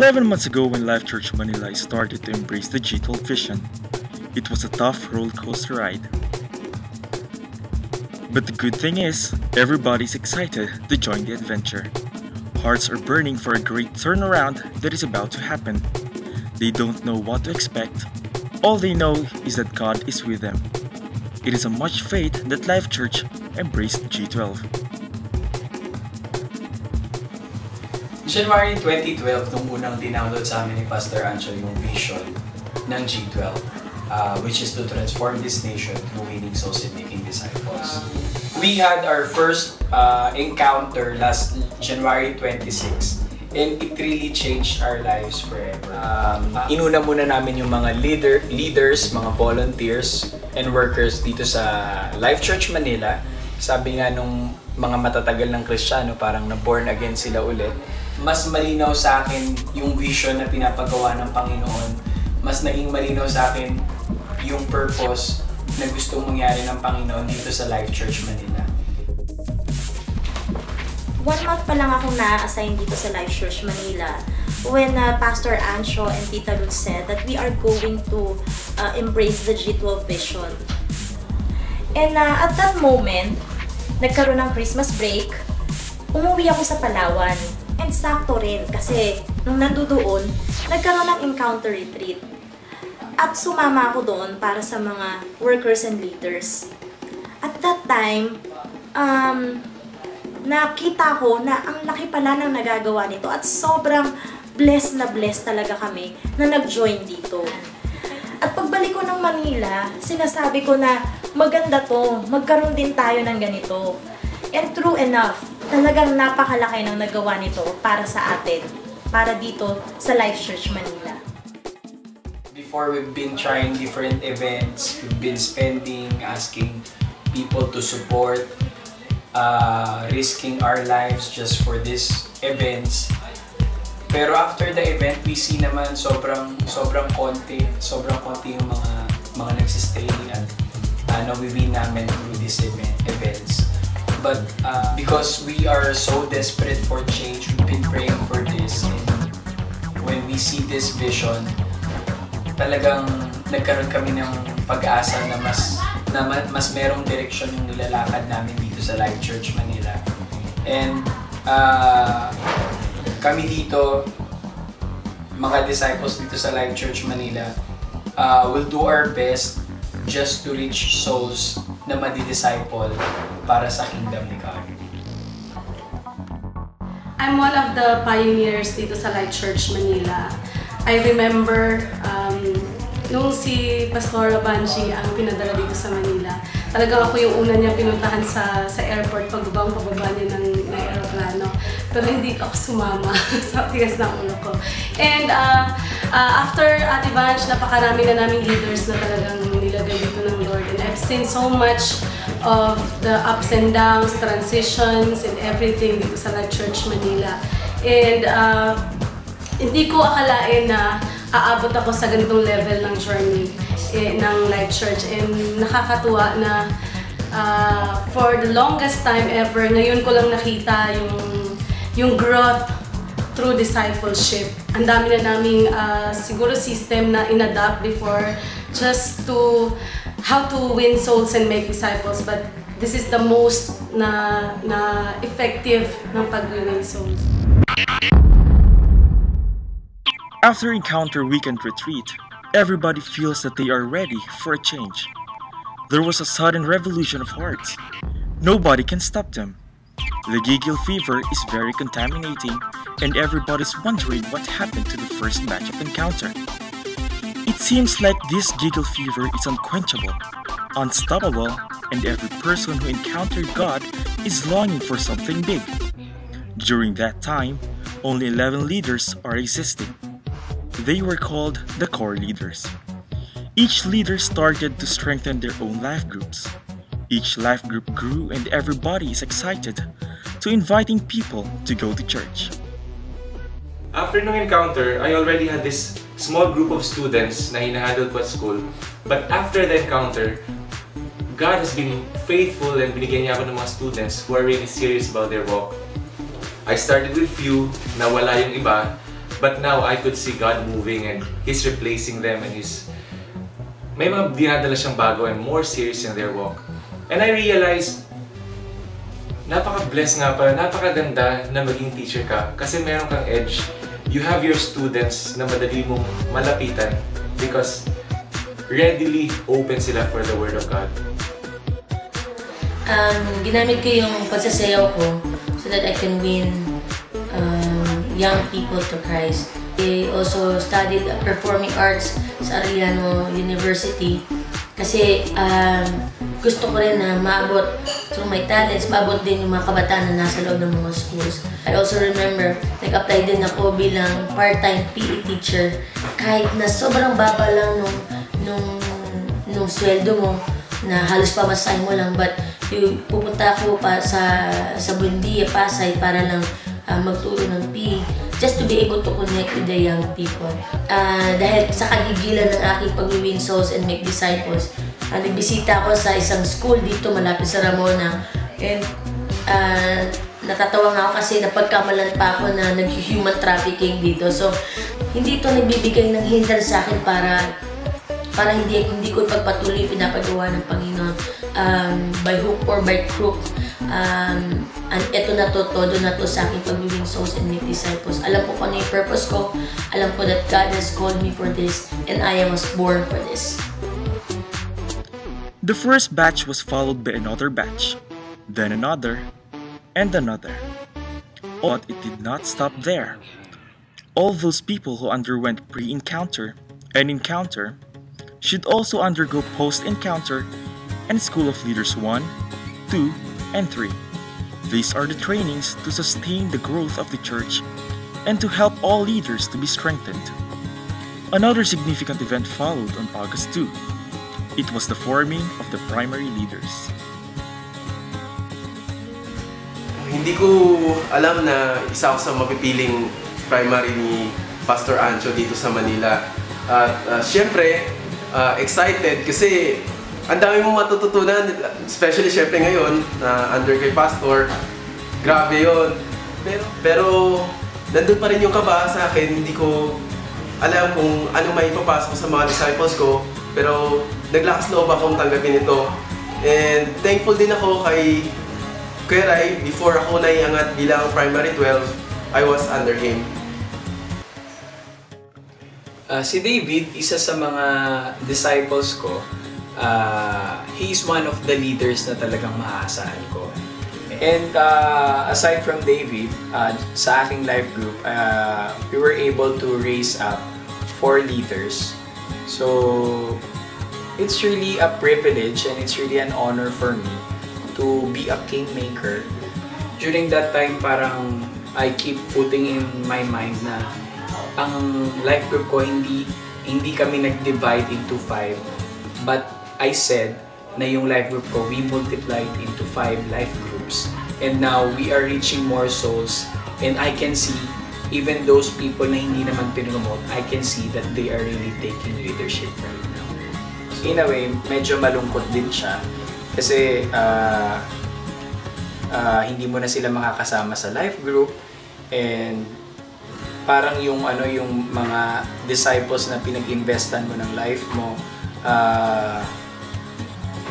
11 months ago when Life Church Manila started to embrace the G12 vision, it was a tough roller coaster ride. But the good thing is, everybody's excited to join the adventure. Hearts are burning for a great turnaround that is about to happen. They don't know what to expect. All they know is that God is with them. It is a much fate that Life Church embraced G12. January 2012, nung unang dinownload sa amin ni Pastor Ancho yung vision ng G12, which is to transform this nation through winning souls and making disciples. We had our first encounter last January 26, and it really changed our lives forever. Inuna muna namin yung mga leaders, mga volunteers, and workers dito sa Life Church Manila. Sabi nga nung mga matatagal ng Kristiyano, parang na-born again sila ulit. Mas malinaw sa akin yung vision na pinapagawa ng Panginoon. Mas naging malinaw sa akin yung purpose na gustong mangyari ng Panginoon dito sa Life Church Manila. 1 month pa lang akong na-assign dito sa Life Church Manila when Pastor Ancho and Tita Luz said that we are going to embrace the G12 vision. And at that moment, nagkaroon ng Christmas break, umuwi ako sa Palawan. And sakto rin kasi nung nandoon, nagkaroon ng encounter retreat. At sumama ako doon para sa mga workers and leaders. At that time, nakita ko na ang laki pala ng nagagawa nito at sobrang blessed talaga kami na nag-join dito. At pagbalik ko ng Manila, sinasabi ko na maganda to, magkaroon din tayo ng ganito. And true enough, talagang napakalaki ng nagawa nito para sa atin, para dito sa Life Church Manila. Before, we've been trying different events, we've been spending, asking people to support, risking our lives just for these events. Pero after the event, we see naman sobrang konti yung mga nagsistay at nawiwin namin through these events. But because we are so desperate for change, we've been praying for this. And when we see this vision, talagang nagkaroon kami ng pag-asa na mas merong direksyon yung nilalakad namin dito sa Life Church Manila. And kami dito, mga disciples dito sa Life Church Manila, will do our best just to reach souls na madi-disciple para sa kingdom ni God. I'm one of the pioneers dito sa Life Church Manila. I remember nung si Pastor Banji ang pinadala dito sa Manila, talagang ako yung una niya pinuntahan sa airport pababa niya ng aeroplano. Pero hindi ako sumama sa tigas ng ulo ko. And after Ate Banj, napakarami na naming leaders na talagang nilagay dito ng Lord. And I've seen so much of the ups and downs, transitions, and everything dito sa Life Church Manila. And hindi ko akalain na aabot ako sa ganitong level ng journey ng Life Church. And nakakatuwa na for the longest time ever, ngayon ko lang nakita yung growth through discipleship. Ang dami na naming siguro system na in-adapt before just to how to win souls and make disciples. But this is the most na effective ng pag-win souls. After Encounter Weekend Retreat, everybody feels that they are ready for a change. There was a sudden revolution of hearts. Nobody can stop them. The giggle fever is very contaminating, and everybody's wondering what happened to the first batch of Encounter. It seems like this giggle fever is unquenchable, unstoppable, and every person who encountered God is longing for something big. During that time, only 11 leaders are existing. They were called the core leaders. Each leader started to strengthen their own life groups. Each life group grew and everybody is excited to inviting people to go to church. After nung encounter, I already had this small group of students na hinahandle ko at school. But after the encounter, God has been faithful and binigyan niya ako ng mga students who are really serious about their walk. I started with few, nawala yung iba, but now I could see God moving and He's replacing them and may mga dinadala siyang bago and more serious in their walk. And I realized, napaka-blessed nga pala, napakaganda na maging teacher ka kasi meron kang edge. You have your students na madali mong malapitan because readily open sila for the Word of God. Ginamit ko yung pagsasayaw ko so that I can win young people to Christ. I also studied performing arts sa Arellano University kasi gusto ko rin na maabot through my talents, maabot din yung mga kabataan na nasa loob ng mga schools. I also remember, nag-apply din ako bilang part-time PE teacher kahit na sobrang baba lang nung sweldo mo na halos pamasahe mo lang, but pupunta ako pa sa Buendia, Pasay para lang magturo ng PE just to be able to connect with the young people. Dahil sa kagigilan ng aking pag-win souls and make disciples, nagbisita ako sa isang school dito malapit sa Ramona, and natatawa nga ako kasi napagkamalan pa ako na nag-human trafficking dito. So hindi ito nagbibigay ng hindrance sa akin para hindi ko pagpatuloy pinapagawa ng Panginoon by hook or by crook. And eto na to, todo na to sa aking pag-win souls and make disciples. Alam ko kung ano yung purpose ko. Alam ko that God has called me for this and I was born for this. The first batch was followed by another batch, then another, and another. But it did not stop there. All those people who underwent pre-encounter and encounter should also undergo post-encounter and School of Leaders 1, 2, and 3. These are the trainings to sustain the growth of the church and to help all leaders to be strengthened. Another significant event followed on August 2. It was the forming of the primary leaders. Hindi ko alam na isa ako sa mapipiling primary ni Pastor Ancho dito sa Manila. At syempre, excited kasi ang dami mong matututunan, especially syempre ngayon, under kay Pastor. Grabe yun. Pero nandun pa rin yung kaba sa akin, hindi ko alam kung ano may ipapasok sa mga disciples ko. Pero naglakas loob akong tanggapin ito. And thankful din ako kay Kuya Ray. Before ako naiangat bilang primary 12, I was under him. Si David, isa sa mga disciples ko, he is one of the leaders na talagang maaasahan ko. And aside from David, sa aking life group, we were able to raise up 4 leaders. So, it's really a privilege and it's really an honor for me to be a kingmaker. During that time, parang I keep putting in my mind na ang life group ko hindi kami nag-divide into 5, but I said na yung life group ko, we multiplied into 5 life groups. And now, we are reaching more souls. And I can see, even those people na hindi naman pinromote, I can see that they are really taking leadership right now. So, in a way, medyo malungkot din siya. Kasi, hindi mo na sila makakasama sa life group. And, parang yung mga disciples na pinag-investan mo ng life mo,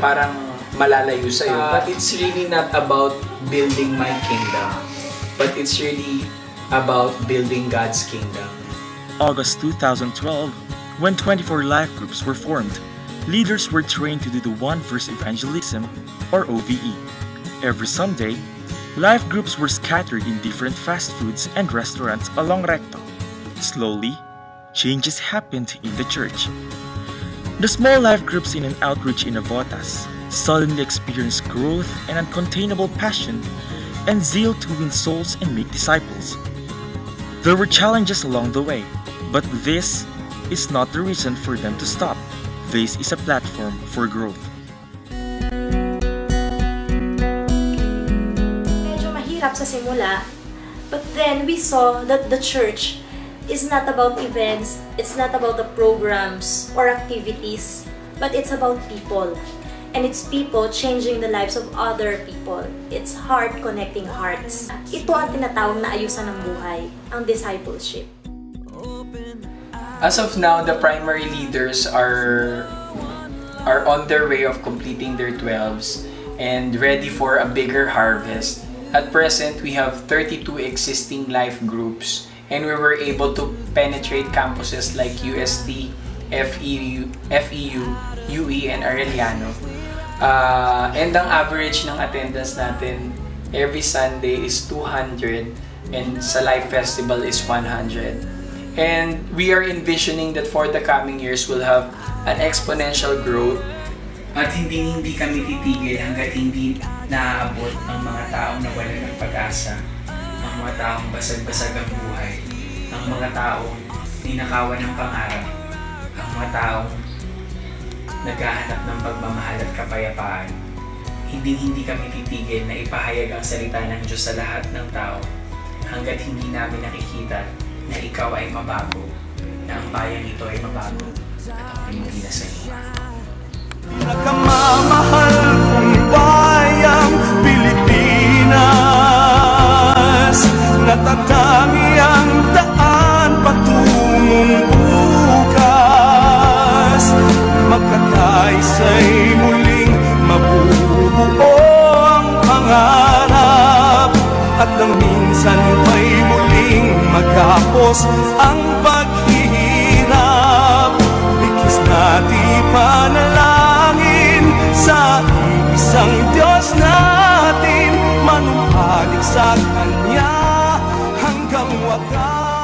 parang malalayo sa'yo. But it's really not about building my kingdom, but it's really about building God's kingdom. August 2012, when 24 life groups were formed, leaders were trained to do the One Verse Evangelism, or OVE. Every Sunday, life groups were scattered in different fast foods and restaurants along Recto. Slowly, changes happened in the church. The small life groups in an outreach in Navotas suddenly experienced growth and uncontainable passion and zeal to win souls and make disciples. There were challenges along the way, but this is not the reason for them to stop. this is a platform for growth. Medyo mahirap sa simula, but then we saw that the church is not about events, it's not about the programs or activities, but it's about people. And it's people changing the lives of other people. It's heart connecting hearts. Ito ang tinatawag na ayusan ng buhay, ang discipleship. As of now, the primary leaders are on their way of completing their 12s and ready for a bigger harvest. At present, we have 32 existing life groups, and we were able to penetrate campuses like UST, FEU, UE, and Arellano. And ang average ng attendance natin every Sunday is 200, and sa Life Festival is 100. And we are envisioning that for the coming years, we'll have an exponential growth. At hindi kami titigil hanggat hindi naaabot ang mga taong nawalan ng pag-asa, ang mga taong basag-basag ang buhay, ang mga taong ninakawan ng pangarap, ang mga taong naghahanap ng pagmamahal at kapayapaan. Hindi kami titigil na ipahayag ang salita ng Diyos sa lahat ng tao hanggat hindi namin nakikita na ikaw ay mabago, na ang bayang ito ay mabago, at ang Pilipinas ay mabago. Nakamamahal kong bayang Pilipinas, natatangi ang daan patungong bukas. Magkakaisa'y muling mabubuo ang pangarap, at nang minsan pa'y muling magkapos ang paghihirap. Likis natin panalangin sa isang Diyos natin, manumpalig sa Kanya hanggang wakas.